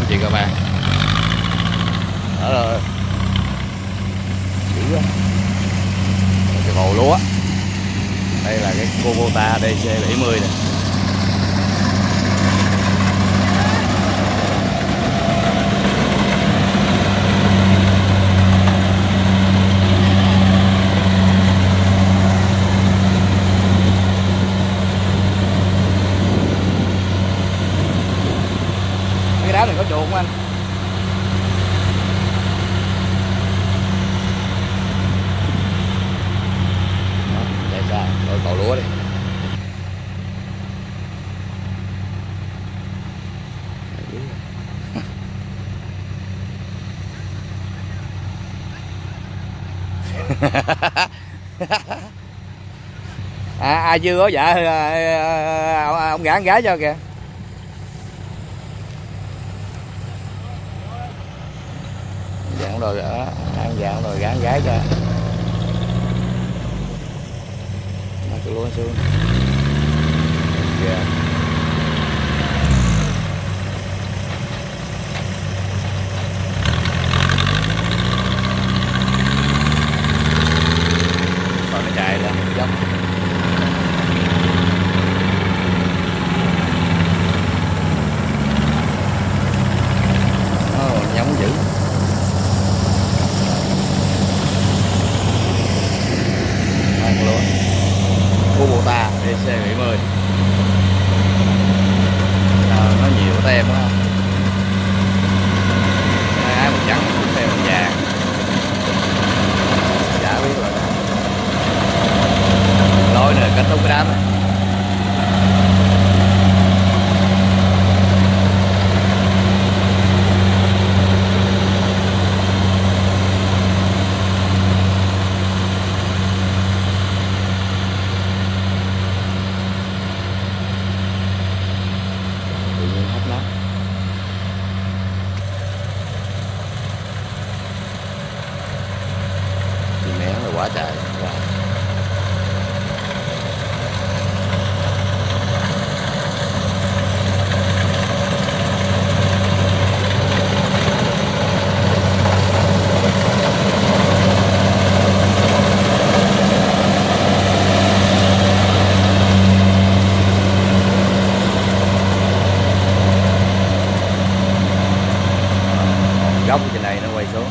anh chị các bạn. Đó rồi. Dữ quá. Cái hồ lúa. Đây là cái Kubota DC70 này. Cái đá này có chuột không anh? Chạy xa, rồi cậu lúa đi. Ai chưa có dạ ông gã con gái cho kìa. Dạng rồi đó, ăn dạng rồi gã con gái cho. Nó cứ luôn xuống. Yeah. Còn nó chạy ra dốc. Nhóng dữ. Ăn luôn. Kubota DC70. Nó nhiều tem quá. Ai màu trắng, tem màu vàng. Chả biết rồi. Lôi nè, kết thúc cái đám này. Quá trời. Góc trên này nó quay xuống.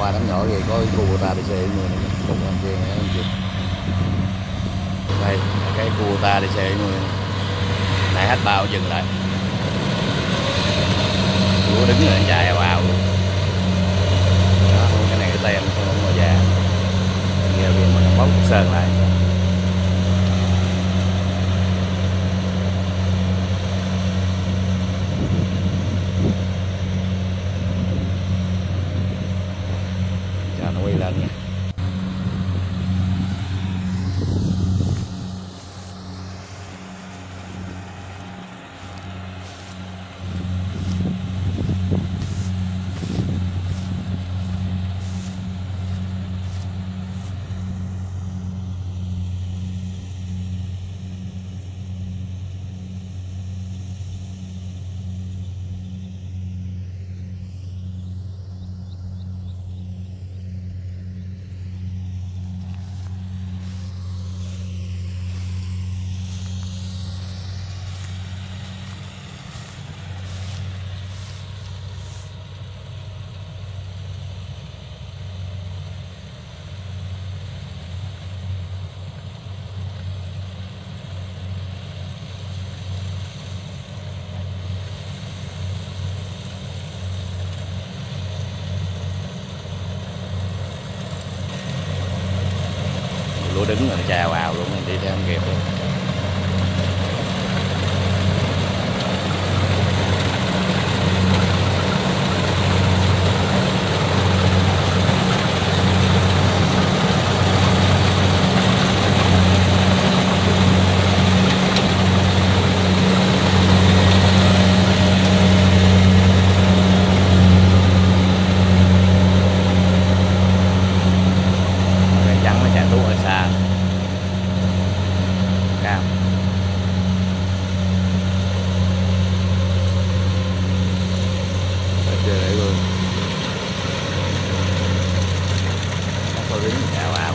qua đám nhỏ thì có cái Kubota DC người này cùng anh kia này anh chị. Đây cái Kubota DC người này hết bao dừng lại. Lúa đứng rồi chạy ào ào luôn. Đó, cái này cái tem không màu già. Nghe viên mà nó bóc sơn lại. Cho nó quay lên nha. Lúa đứng rồi nó chào vào luôn, mình đi theo không kịp luôn. Trắng nó chạy thuốc ở xa cam ở chơi luôn, nó có đứng cào ào.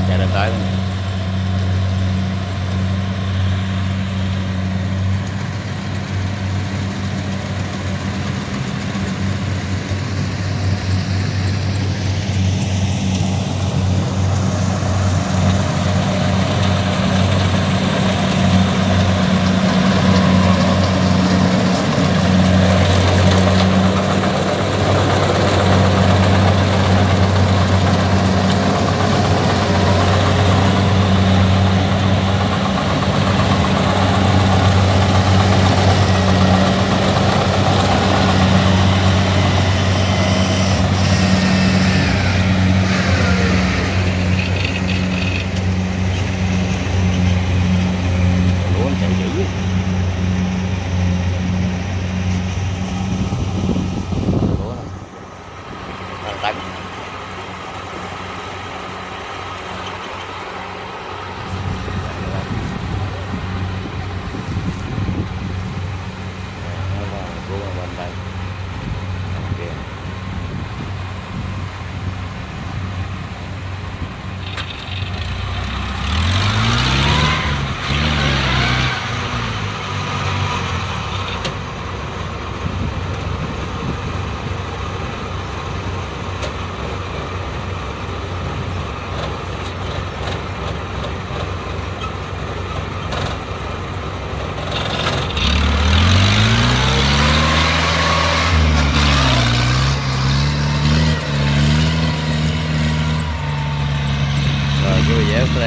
Chạy lên tới luôn.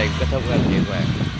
đây kết thúc anh chị các bạn.